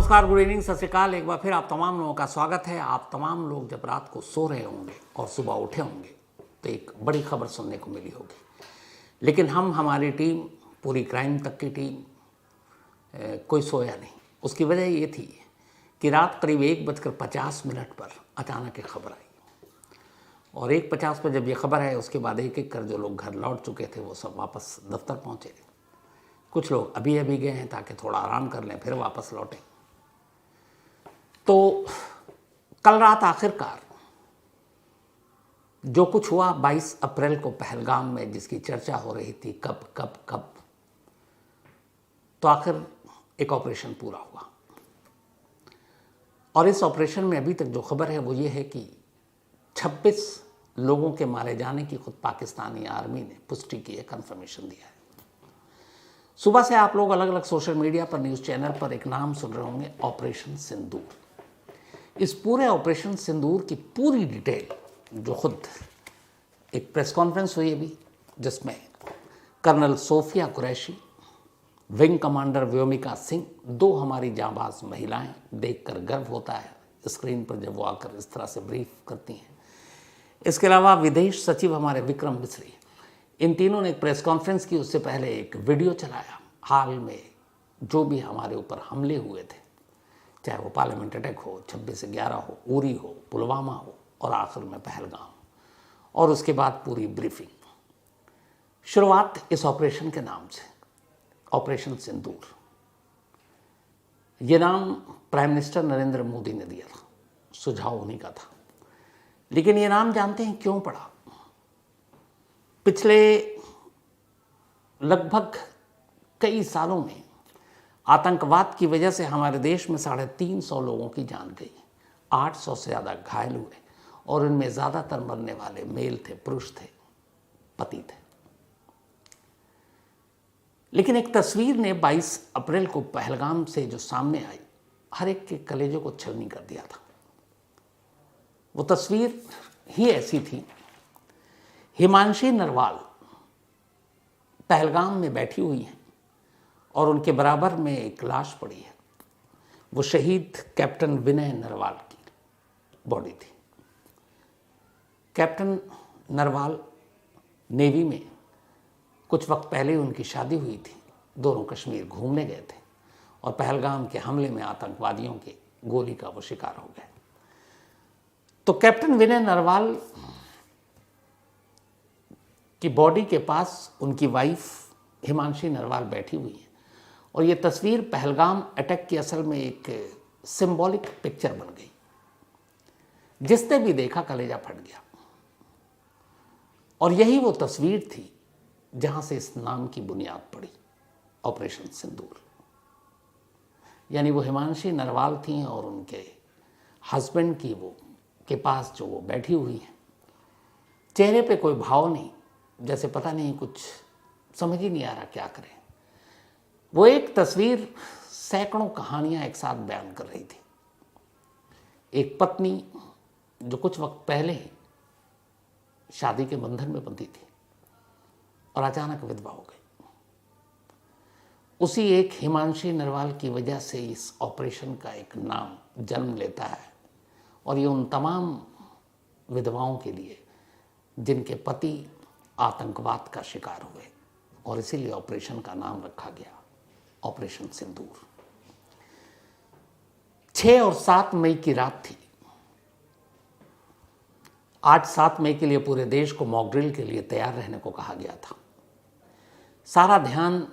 नमस्कार, good evening, सत श्री अकाल। एक बार फिर आप तमाम लोगों का स्वागत है। आप तमाम लोग जब रात को सो रहे होंगे और सुबह उठे होंगे तो एक बड़ी खबर सुनने को मिली होगी, लेकिन हमारी टीम, पूरी क्राइम तक की टीम, कोई सोया नहीं। उसकी वजह ये थी कि रात करीब 1:50 पर अचानक एक खबर आई और 1:50 पर जब ये खबर आई उसके बाद एक एक कर जो लोग घर लौट चुके थे वो सब वापस दफ्तर पहुँचे। कुछ लोग अभी अभी गए हैं ताकि थोड़ा आराम कर लें, फिर वापस लौटें। तो कल रात आखिरकार जो कुछ हुआ 22 अप्रैल को पहलगाम में, जिसकी चर्चा हो रही थी कब कब कब, तो आखिर एक ऑपरेशन पूरा हुआ। और इस ऑपरेशन में अभी तक जो खबर है वो ये है कि 26 लोगों के मारे जाने की खुद पाकिस्तानी आर्मी ने पुष्टि की है, कंफर्मेशन दिया है। सुबह से आप लोग अलग अलग सोशल मीडिया पर, न्यूज़ चैनल पर एक नाम सुन रहे होंगे, ऑपरेशन सिंदूर। इस पूरे ऑपरेशन सिंदूर की पूरी डिटेल जो खुद एक प्रेस कॉन्फ्रेंस हुई अभी, जिसमें colonel Sofia Qureshi, wing commander Vyomika Singh, दो हमारी जांबाज महिलाएं, देखकर गर्व होता है स्क्रीन पर जब वो आकर इस तरह से ब्रीफ करती हैं। इसके अलावा विदेश सचिव हमारे विक्रम मिश्री, इन तीनों ने एक प्रेस कॉन्फ्रेंस की। उससे पहले एक वीडियो चलाया हाल में जो भी हमारे ऊपर हमले हुए थे, चाहे वो पार्लियामेंट अटैक हो, 26/11 हो, उरी हो, पुलवामा हो और आखिर में पहलगाम, और उसके बाद पूरी ब्रीफिंग। शुरुआत इस ऑपरेशन के नाम से, ऑपरेशन सिंदूर। ये नाम प्राइम मिनिस्टर नरेंद्र मोदी ने दिया था, सुझाव उन्हीं का था। लेकिन ये नाम जानते हैं क्यों पड़ा? पिछले लगभग कई सालों में आतंकवाद की वजह से हमारे देश में 350 लोगों की जान गई, 800 से ज़्यादा घायल हुए और इनमें ज़्यादातर मरने वाले मेल थे, पुरुष थे, पति थे। लेकिन एक तस्वीर ने 22 अप्रैल को पहलगाम से जो सामने आई, हर एक के कलेजे को छलनी कर दिया था। वो तस्वीर ही ऐसी थी। हिमांशी नरवाल पहलगाम में बैठी हुई हैं और उनके बराबर में एक लाश पड़ी है। वो शहीद कैप्टन विनय नरवाल की बॉडी थी। कैप्टन नरवाल नेवी में कुछ वक्त पहले उनकी शादी हुई थी। दोनों कश्मीर घूमने गए थे और पहलगाम के हमले में आतंकवादियों के गोली का वो शिकार हो गए। तो कैप्टन विनय नरवाल की बॉडी के पास उनकी वाइफ हिमांशी नरवाल बैठी हुई है और ये तस्वीर पहलगाम अटैक की असल में एक सिंबॉलिक पिक्चर बन गई। जिसने भी देखा कलेजा फट गया। और यही वो तस्वीर थी जहां से इस नाम की बुनियाद पड़ी, ऑपरेशन सिंदूर। यानी वो हिमांशी नरवाल थी और उनके हस्बैंड की वो के पास जो वो बैठी हुई है, चेहरे पे कोई भाव नहीं, जैसे पता नहीं, कुछ समझ ही नहीं आ रहा क्या करें। वो एक तस्वीर सैकड़ों कहानियां एक साथ बयान कर रही थी। एक पत्नी जो कुछ वक्त पहले ही शादी के बंधन में बंधी थी और अचानक विधवा हो गई। उसी एक हिमांशी नरवाल की वजह से इस ऑपरेशन का एक नाम जन्म लेता है और ये उन तमाम विधवाओं के लिए जिनके पति आतंकवाद का शिकार हुए, और इसीलिए ऑपरेशन का नाम रखा गया ऑपरेशन सिंदूर। 6 और 7 मई की रात थी। आज 7 मई के लिए पूरे देश को मॉक ड्रिल के लिए तैयार रहने को कहा गया था। सारा ध्यान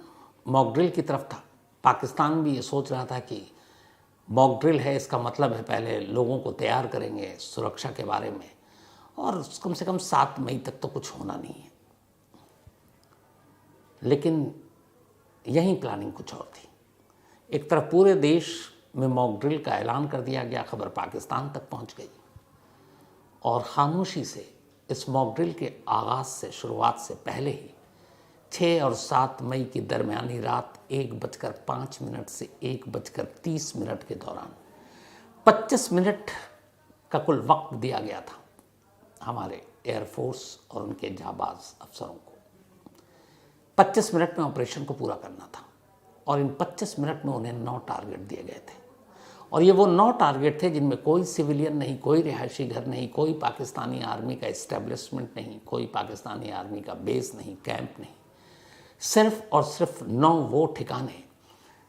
मॉक ड्रिल की तरफ था। पाकिस्तान भी ये सोच रहा था कि मॉक ड्रिल है, इसका मतलब है पहले लोगों को तैयार करेंगे सुरक्षा के बारे में, और कम से कम 7 मई तक तो कुछ होना नहीं है। लेकिन यही प्लानिंग कुछ और थी। एक तरफ पूरे देश में मॉक ड्रिल का ऐलान कर दिया गया, खबर पाकिस्तान तक पहुंच गई और खामोशी से इस मॉक ड्रिल के आगाज़ से, शुरुआत से पहले ही 6 और 7 मई की दरमियानी रात 1:05 से 1:30 के दौरान 25 मिनट का कुल वक्त दिया गया था हमारे एयरफोर्स और उनके जाबाज अफसरों को। 25 मिनट में ऑपरेशन को पूरा करना था और इन 25 मिनट में उन्हें 9 टारगेट दिए गए थे और ये वो 9 टारगेट थे जिनमें कोई सिविलियन नहीं, कोई रिहायशी घर नहीं, कोई पाकिस्तानी आर्मी का इस्टेब्लिशमेंट नहीं, कोई पाकिस्तानी आर्मी का बेस नहीं, कैंप नहीं। सिर्फ और सिर्फ 9 वो ठिकाने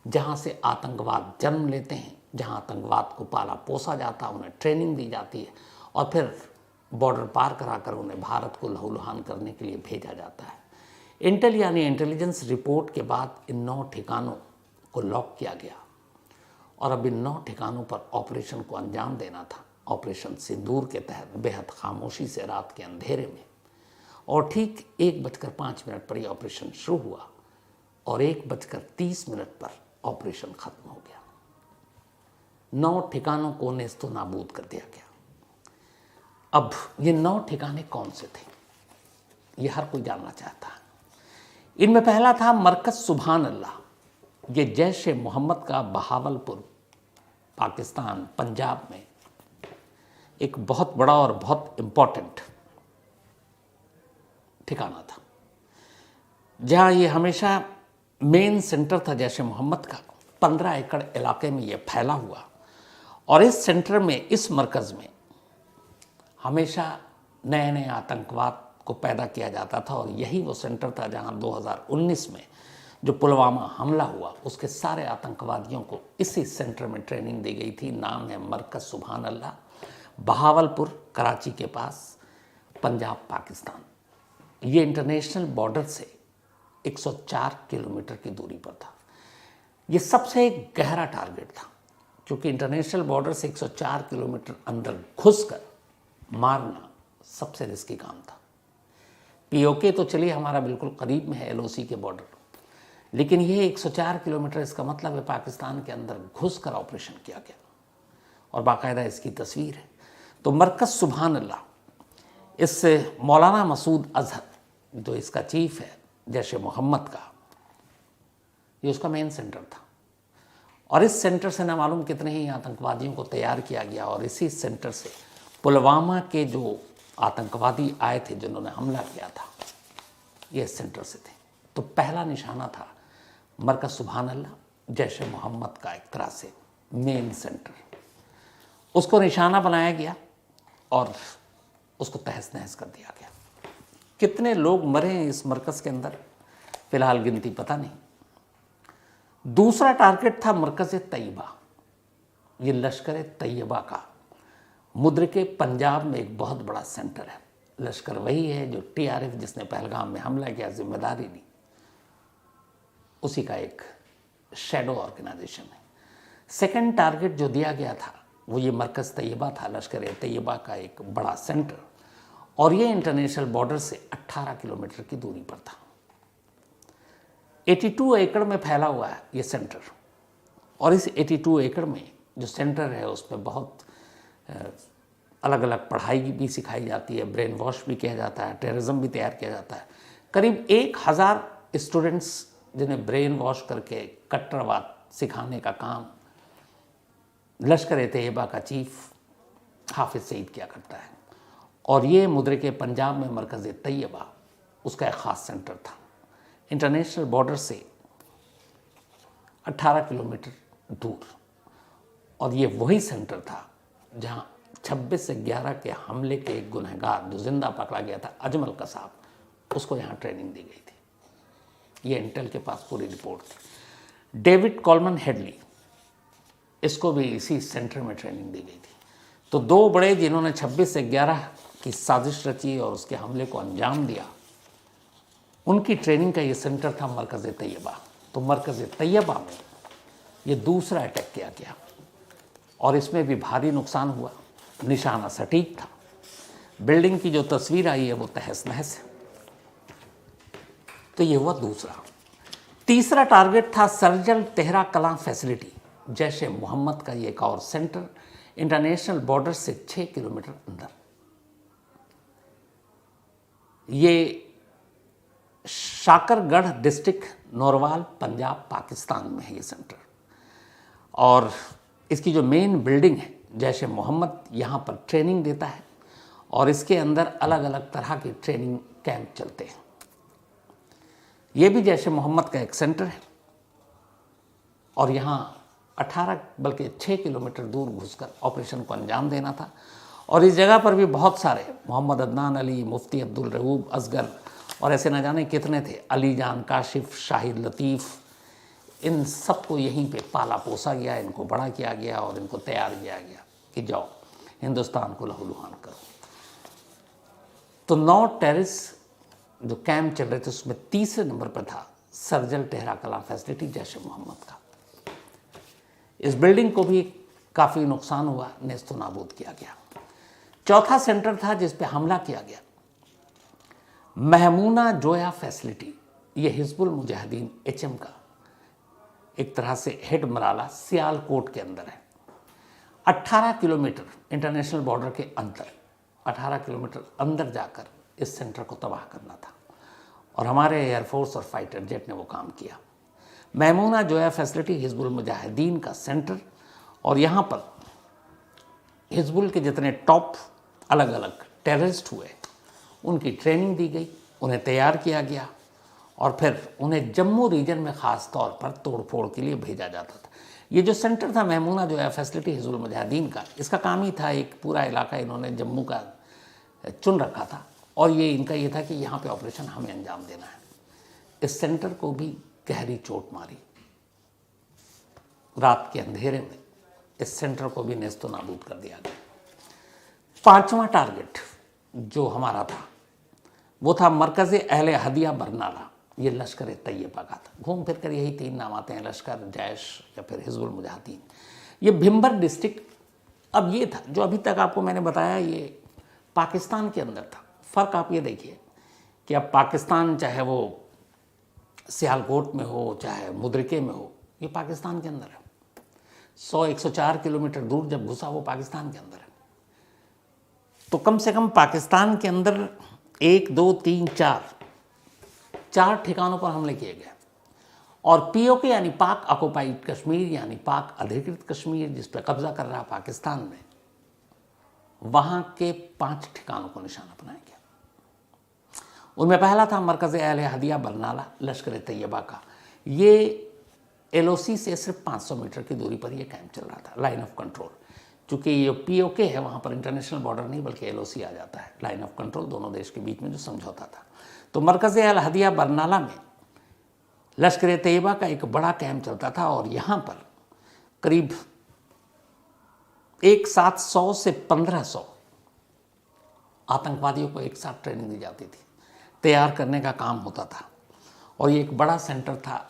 जहाँ से आतंकवाद जन्म लेते हैं, जहाँ आतंकवाद को पाला पोसा जाता है, उन्हें ट्रेनिंग दी जाती है और फिर बॉर्डर पार कराकर उन्हें भारत को लहूलुहान करने के लिए भेजा जाता है। इंटेल यानी इंटेलिजेंस रिपोर्ट के बाद इन 9 ठिकानों को लॉक किया गया और अब इन 9 ठिकानों पर ऑपरेशन को अंजाम देना था। ऑपरेशन सिंदूर के तहत बेहद खामोशी से रात के अंधेरे में, और ठीक 1:05 पर यह ऑपरेशन शुरू हुआ और 1:30 पर ऑपरेशन खत्म हो गया। 9 ठिकानों को नेस्तो नाबूद कर दिया गया। अब ये 9 ठिकाने कौन से थे, ये हर कोई जानना चाहता है। इनमें पहला था मरकज सुभान अल्लाह। ये जैश ए मोहम्मद का बहावलपुर, पाकिस्तान, पंजाब में एक बहुत बड़ा और बहुत इम्पोर्टेंट ठिकाना था, जहाँ ये हमेशा मेन सेंटर था जैश ए मोहम्मद का। 15 एकड़ इलाके में ये फैला हुआ और इस सेंटर में, इस मरकज़ में हमेशा नए नए आतंकवाद को पैदा किया जाता था। और यही वो सेंटर था जहाँ 2019 में जो पुलवामा हमला हुआ, उसके सारे आतंकवादियों को इसी सेंटर में ट्रेनिंग दी गई थी। नाम है मरकज़ सुभान अल्लाह, बहावलपुर, कराची के पास, पंजाब, पाकिस्तान। ये इंटरनेशनल बॉर्डर से 104 किलोमीटर की दूरी पर था। ये सबसे गहरा टारगेट था, क्योंकि इंटरनेशनल बॉर्डर से 104 किलोमीटर अंदर घुसकर मारना सबसे रिस्की काम था। पीओके तो चलिए हमारा बिल्कुल करीब में है, एलओसी के बॉर्डर, लेकिन ये 104 किलोमीटर, इसका मतलब है पाकिस्तान के अंदर घुसकर ऑपरेशन किया गया और बाकायदा इसकी तस्वीर है। तो मरकज़ सुभान अल्लाह, इससे मौलाना मसूद अजहर जो इसका चीफ है जैश ए मोहम्मद का, ये उसका मेन सेंटर था। और इस सेंटर से न मालूम कितने ही आतंकवादियों को तैयार किया गया और इसी सेंटर से पुलवामा के जो आतंकवादी आए थे जिन्होंने हमला किया था, ये इस सेंटर से थे। तो पहला निशाना था मरकज़ सुभान अल्लाह, जैश ए मोहम्मद का एक तरह से मेन सेंटर। उसको निशाना बनाया गया और उसको तहस नहस कर दिया गया। कितने लोग मरे हैं इस मरकज़ के अंदर, फिलहाल गिनती पता नहीं। दूसरा टारगेट था मरकज़ तैयबा। ये लश्कर तैयबा का मुद्र के पंजाब में एक बहुत बड़ा सेंटर है। लश्कर वही है जो टीआरएफ, जिसने पहलगाम में हमला किया, जिम्मेदारी ली, उसी का एक शैडो ऑर्गेनाइजेशन है। सेकंड टारगेट जो दिया गया था वो ये मरकज़ तैयबा था, लश्कर तैयबा का एक बड़ा सेंटर, और ये इंटरनेशनल बॉर्डर से 18 किलोमीटर की दूरी पर था। 82 एकड़ में फैला हुआ है ये सेंटर, और इस 82 एकड़ में जो सेंटर है उसमें बहुत अलग अलग पढ़ाई भी सिखाई जाती है, ब्रेन वॉश भी किया जाता है, टेररिज्म भी तैयार किया जाता है। करीब 1000 स्टूडेंट्स जिन्हें ब्रेन वॉश करके कट्टरवाद सिखाने का काम लश्कर तैयबा का चीफ हाफिज सईद किया करता है। और ये मुद्रे के पंजाब में मरकज़ तैयबा उसका एक ख़ास सेंटर था, इंटरनेशनल बॉर्डर से 18 किलोमीटर दूर। और ये वही सेंटर था जहाँ 26/11 के हमले के एक गुनहगार जो जिंदा पकड़ा गया था, अजमल कसाब, उसको यहाँ ट्रेनिंग दी गई थी। ये इंटेल के पास पूरी रिपोर्ट थी। डेविड कॉलमन हेडली, इसको भी इसी सेंटर में ट्रेनिंग दी गई थी। तो 2 बड़े जिन्होंने 26/11 की साजिश रची और उसके हमले को अंजाम दिया, उनकी ट्रेनिंग का ये सेंटर था मरकज़ तैयबा। तो मरकज़ तैयबा में ये दूसरा अटैक किया गया और इसमें भी भारी नुकसान हुआ। निशाना सटीक था, बिल्डिंग की जो तस्वीर आई है वो तहस नहस है। तो ये हुआ दूसरा। तीसरा टारगेट था सर्जल तेहरा कलां फैसिलिटी, जैश ए मोहम्मद का ये एक और सेंटर, इंटरनेशनल बॉर्डर से 6 किलोमीटर अंदर। ये शाकरगढ़ डिस्ट्रिक्ट, नौरवाल, पंजाब, पाकिस्तान में है ये सेंटर। और इसकी जो मेन बिल्डिंग है, जैश ए मोहम्मद यहाँ पर ट्रेनिंग देता है और इसके अंदर अलग अलग तरह के ट्रेनिंग कैंप चलते हैं। ये भी जैश ए मोहम्मद का एक सेंटर है और यहाँ 18 बल्कि 6 किलोमीटर दूर घुसकर ऑपरेशन को अंजाम देना था। और इस जगह पर भी बहुत सारे मोहम्मद अदनान अली, मुफ्ती अब्दुल रऊफ असगर और ऐसे न जाने कितने थे, अली जान काशिफ, शाहिद लतीफ़, इन सबको यहीं पे पाला पोसा गया, इनको बड़ा किया गया और इनको तैयार किया गया कि जाओ हिंदुस्तान को लहूलुहान करो। तो 9 टेरिस जो कैंप चल रहे थे उसमें तीसरे नंबर पर था सर्जल टेहरा कलां फैसिलिटी जैश ए मोहम्मद का। इस बिल्डिंग को भी काफ़ी नुकसान हुआ, नेस्तो नाबूद किया गया। चौथा सेंटर था जिस पे हमला किया गया, महमूना जोया फैसिलिटी। ये हिजबुल मुजाहिदीन HM का एक तरह से हेड मराला सियालकोट के अंदर है। 18 किलोमीटर इंटरनेशनल बॉर्डर के अंदर, 18 किलोमीटर अंदर जाकर इस सेंटर को तबाह करना था और हमारे एयरफोर्स और फाइटर जेट ने वो काम किया। महमूना जोया फैसिलिटी हिजबुल मुजाहिदीन का सेंटर, और यहाँ पर हिजबुल के जितने टॉप अलग अलग टेररिस्ट हुए उनकी ट्रेनिंग दी गई, उन्हें तैयार किया गया और फिर उन्हें जम्मू रीजन में ख़ास तौर पर तोड़फोड़ के लिए भेजा जाता था। ये जो सेंटर था महमूना जोया फैसिलिटी हिजबुल मुजाहिदीन का, इसका काम ही था एक पूरा इलाका इन्होंने जम्मू का चुन रखा था और ये इनका ये था कि यहाँ पे ऑपरेशन हमें अंजाम देना है। इस सेंटर को भी गहरी चोट मारी। रात के अंधेरे में इस सेंटर को भी नेस्तो नाबूद कर दिया गया। पांचवा टारगेट जो हमारा था वो था मरकज़ अहले हदिया बरनाला। ये लश्कर तैयबा का था। घूम फिर कर यही 3 नाम आते हैं, लश्कर, जैश या फिर हिजबुल मुजाहिदीन। ये भिम्बर डिस्ट्रिक्ट अब ये था जो अभी तक आपको मैंने बताया, ये पाकिस्तान के अंदर था। फ़र्क आप ये देखिए कि अब पाकिस्तान चाहे वो सियालकोट में हो चाहे मुद्रिके में हो, ये पाकिस्तान के अंदर है। 104 किलोमीटर दूर जब घुसा वो पाकिस्तान के अंदर है। तो कम से कम पाकिस्तान के अंदर 1, 2, 3, 4 ठिकानों पर हमले किए गए। और POK यानी पाक ऑक्युपाइड कश्मीर यानी पाक अधिकृत कश्मीर जिस पर कब्जा कर रहा पाकिस्तान में, वहाँ के 5 ठिकानों को निशाना बनाया गया। उनमें पहला था मरकज़ अहले हदिया बरनाला लश्कर तैयबा का। ये LOC से सिर्फ 500 मीटर की दूरी पर यह कैंप चल रहा था, लाइन ऑफ कंट्रोल। चूँकि ये POK है वहाँ पर इंटरनेशनल बॉर्डर नहीं बल्कि LOC आ जाता है, लाइन ऑफ कंट्रोल, दोनों देश के बीच में जो समझौता था। तो मरकज़ अहले हदिया बरनाला में लश्कर तैयबा का एक बड़ा कैंप चलता था और यहाँ पर करीब एक साथ 100 से 1500 आतंकवादियों को एक साथ ट्रेनिंग दी जाती थी, तैयार करने का काम होता था। और ये एक बड़ा सेंटर था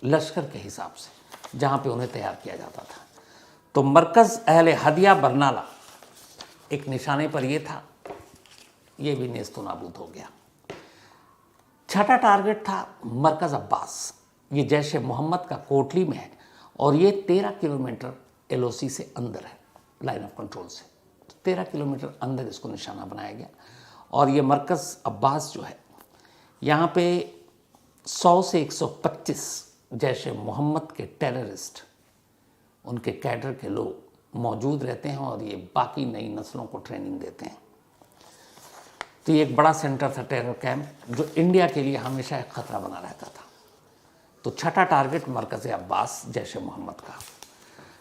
लश्कर के हिसाब से जहाँ पे उन्हें तैयार किया जाता था। तो मरकज़ अहले हदिया बरनाला एक निशाने पर ये था, ये भी नेस्तो नाबूद हो गया। छठा टारगेट था मरकज़ अब्बास। ये जैश ए मोहम्मद का कोटली में है और ये 13 किलोमीटर LOC से अंदर है, लाइन ऑफ कंट्रोल से। 13 किलोमीटर अंदर इसको निशाना बनाया गया। और ये मरकज़ अब्बास जो है, यहाँ पे 100 से 125 जैश ए मोहम्मद के टेररिस्ट, उनके कैडर के लोग मौजूद रहते हैं और ये बाकी नई नस्लों को ट्रेनिंग देते हैं। तो ये एक बड़ा सेंटर था, टेरर कैंप, जो इंडिया के लिए हमेशा एक ख़तरा बना रहता था। तो छठा टारगेट मरकज़ अब्बास जैश ए मोहम्मद का।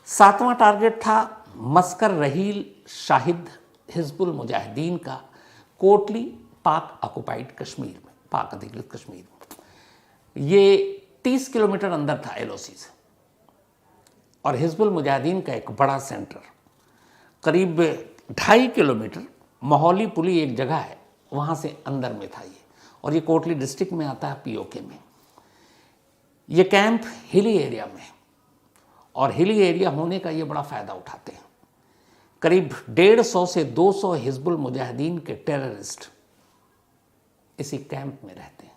7वां टारगेट था मस्कर रहील शाहिद हिजबुल मुजाहिदीन का कोटली पाक ऑक्युपाइड कश्मीर में, पाक अधिकृत कश्मीर में। ये 30 किलोमीटर अंदर था LOC से। और हिजबुल मुजाहिदीन का एक बड़ा सेंटर करीब 2.5 किलोमीटर मोहली पुली एक जगह है, वहाँ से अंदर में था ये। और ये कोटली डिस्ट्रिक्ट में आता है, POK में। ये कैंप हिली एरिया में है और हिली एरिया होने का ये बड़ा फ़ायदा उठाते हैं। करीब 150 से 200 हिजबुल मुजाहिदीन के टेररिस्ट इसी कैंप में रहते हैं।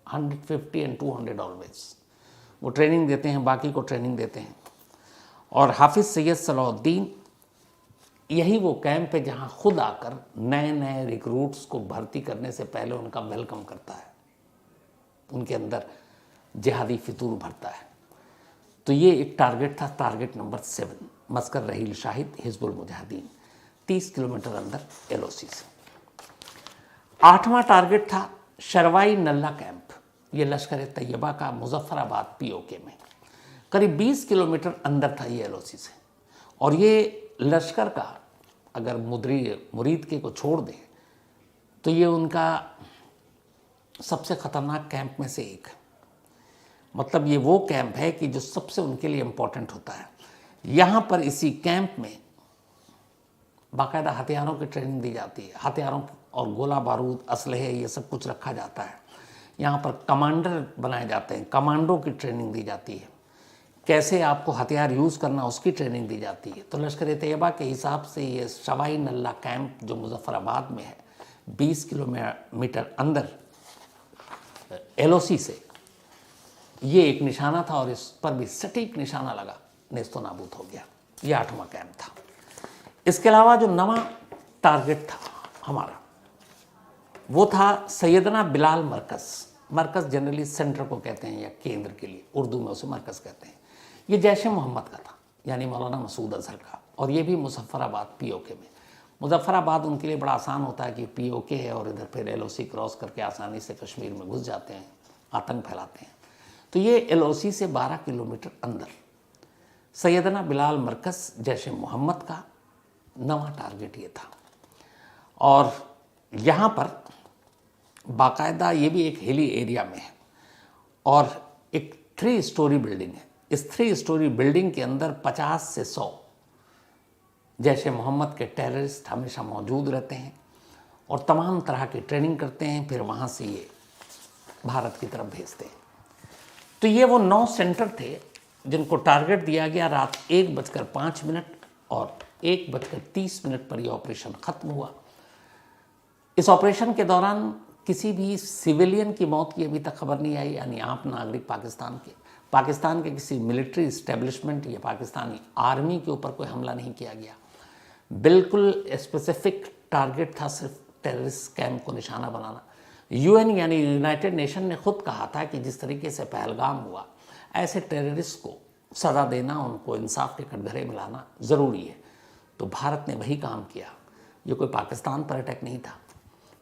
150 एंड 200 ऑलवेज। वो ट्रेनिंग देते हैं, बाकी को ट्रेनिंग देते हैं। और हाफिज़ सैयद सलाउद्दीन यही वो कैंप है जहाँ खुद आकर नए नए रिक्रूट्स को भर्ती करने से पहले उनका वेलकम करता है, उनके अंदर जिहादी फितूर भरता है। तो ये एक टारगेट था, टारगेट नंबर 7, मस्कर रहील शाहिद हिजबुल मुजाहिदीन, 30 किलोमीटर अंदर LOC से। 8वां टारगेट था शरवाई नल्ला कैंप। ये लश्कर तैयबा का मुजफ्फराबाद POK में। करीब 20 किलोमीटर अंदर था ये एलओसी से। और ये लश्कर का अगर मुरीद के को छोड़ दें तो ये उनका सबसे ख़तरनाक कैंप में से एक है। मतलब ये वो कैंप है कि जो सबसे उनके लिए इम्पोर्टेंट होता है। यहाँ पर इसी कैंप में बाकायदा हथियारों की ट्रेनिंग दी जाती है, हथियारों और गोला बारूद, असलहे, ये सब कुछ रखा जाता है। यहाँ पर कमांडर बनाए जाते हैं, कमांडो की ट्रेनिंग दी जाती है, कैसे आपको हथियार यूज़ करना उसकी ट्रेनिंग दी जाती है। तो लश्कर-ए-तैयबा के हिसाब से ये शवाई नल्ला कैंप जो मुजफ्फराबाद में है, 20 किलोमीटर अंदर एलओसी से, ये एक निशाना था और इस पर भी सटीक निशाना लगा, नेस्तो नाबूद हो गया। ये 8वां कैंप था। इसके अलावा जो 9वां टारगेट था हमारा, वो था सैयदना बिलाल मरकज़। मरकज़ जनरली सेंटर को कहते हैं या केंद्र के लिए, उर्दू में उसे मरकज़ कहते हैं। ये जैश मोहम्मद का था, यानी मौलाना मसूद अजहर का, और ये भी मुजफ्फराबाद पीओके में। मुजफ्फराबाद उनके लिए बड़ा आसान होता है कि पीओके है और इधर फिर एलओसी क्रॉस करके आसानी से कश्मीर में घुस जाते हैं, आतंक फैलाते हैं। तो ये एलओसी से 12 किलोमीटर अंदर सैयदना बिलाल मरकज़ जैश मोहम्मद का 9वां टारगेट ये था। और यहाँ पर बाकायदा ये भी एक हिली एरिया में है और एक 3 स्टोरी बिल्डिंग है। इस 3 स्टोरी बिल्डिंग के अंदर 50 से 100 जैश मोहम्मद के टेररिस्ट हमेशा मौजूद रहते हैं और तमाम तरह की ट्रेनिंग करते हैं, फिर वहाँ से ये भारत की तरफ भेजते हैं। तो ये वो 9 सेंटर थे जिनको टारगेट दिया गया। रात 1:05 और 1:30 पर यह ऑपरेशन ख़त्म हुआ। इस ऑपरेशन के दौरान किसी भी सिविलियन की मौत की अभी तक खबर नहीं आई, यानी आम नागरिक पाकिस्तान के किसी मिलिट्री इस्टेब्लिशमेंट या पाकिस्तानी आर्मी के ऊपर कोई हमला नहीं किया गया। बिल्कुल स्पेसिफिक टारगेट था सिर्फ टेररिस्ट कैंप को निशाना बनाना। यूएन यानी यूनाइटेड नेशन ने खुद कहा था कि जिस तरीके से पहलगाम हुआ, ऐसे टेररिस्ट को सज़ा देना, उनको इंसाफ के कटघरे में लाना ज़रूरी है। तो भारत ने वही काम किया। ये कोई पाकिस्तान पर अटैक नहीं था,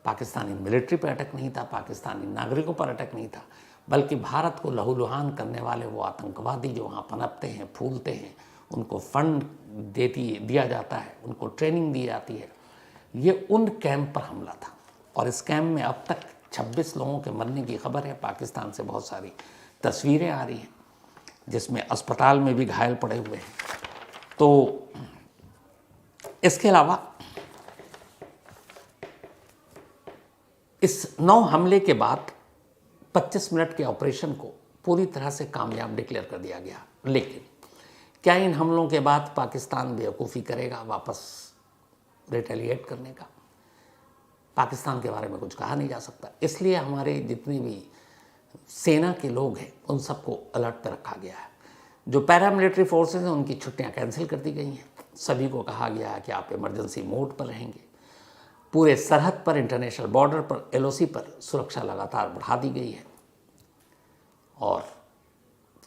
पाकिस्तानी मिलिट्री पर अटैक नहीं था, पाकिस्तानी नागरिकों पर अटैक नहीं था, बल्कि भारत को लहूलुहान करने वाले वो आतंकवादी जो वहाँ पनपते हैं, फूलते हैं, उनको फंड दिया जाता है, उनको ट्रेनिंग दी जाती है, ये उन कैंप पर हमला था। और इस कैंप में अब तक 26 लोगों के मरने की खबर है। पाकिस्तान से बहुत सारी तस्वीरें आ रही हैं जिसमें अस्पताल में भी घायल पड़े हुए हैं। तो इसके अलावा इस 9 हमले के बाद 25 मिनट के ऑपरेशन को पूरी तरह से कामयाब डिक्लेयर कर दिया गया। लेकिन क्या इन हमलों के बाद पाकिस्तान बेवकूफ़ी करेगा वापस रिटेलिएट करने का? पाकिस्तान के बारे में कुछ कहा नहीं जा सकता। इसलिए हमारे जितने भी सेना के लोग हैं उन सबको अलर्ट पर रखा गया है। जो पैरामिलिट्री फोर्सेस हैं उनकी छुट्टियां कैंसिल कर दी गई हैं। सभी को कहा गया है कि आप इमरजेंसी मोड पर रहेंगे। पूरे सरहद पर, इंटरनेशनल बॉर्डर पर, एलओसी पर सुरक्षा लगातार बढ़ा दी गई है और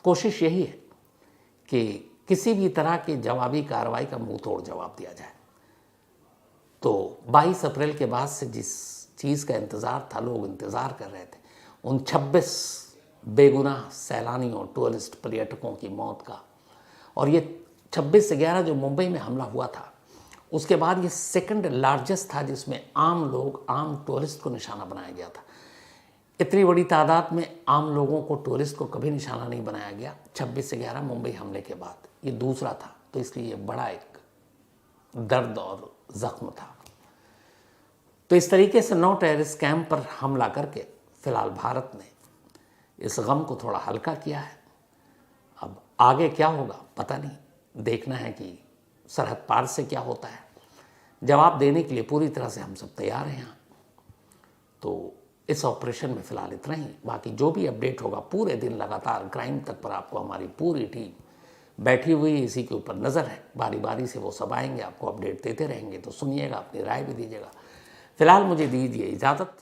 कोशिश यही है कि किसी भी तरह की जवाबी कार्रवाई का मुंह तोड़ जवाब दिया जाए। तो 22 अप्रैल के बाद से जिस चीज़ का इंतज़ार था, लोग इंतज़ार कर रहे थे, उन 26 बेगुनाह सैलानियों, टूरिस्ट, पर्यटकों की मौत का, और ये 26 से 11 जो मुंबई में हमला हुआ था, उसके बाद ये सेकंड लार्जेस्ट था जिसमें आम लोग, आम टूरिस्ट को निशाना बनाया गया था। इतनी बड़ी तादाद में आम लोगों को, टूरिस्ट को कभी निशाना नहीं बनाया गया। 26 से 11 मुंबई हमले के बाद ये दूसरा था, तो इसलिए ये बड़ा एक दर्द और ज़ख्म था। तो इस तरीके से 9 टेररिस्ट कैंप पर हमला करके फ़िलहाल भारत ने इस गम को थोड़ा हल्का किया है। अब आगे क्या होगा पता नहीं, देखना है कि सरहद पार से क्या होता है। जवाब देने के लिए पूरी तरह से हम सब तैयार हैं यहाँ। तो इस ऑपरेशन में फ़िलहाल इतना ही। बाकी जो भी अपडेट होगा, पूरे दिन लगातार क्राइम तक पर आपको हमारी पूरी टीम बैठी हुई है, इसी के ऊपर नज़र है। बारी बारी से वो सब आएंगे, आपको अपडेट देते रहेंगे। तो सुनिएगा, अपनी राय भी दीजिएगा। फ़िलहाल मुझे दीजिए इजाज़त।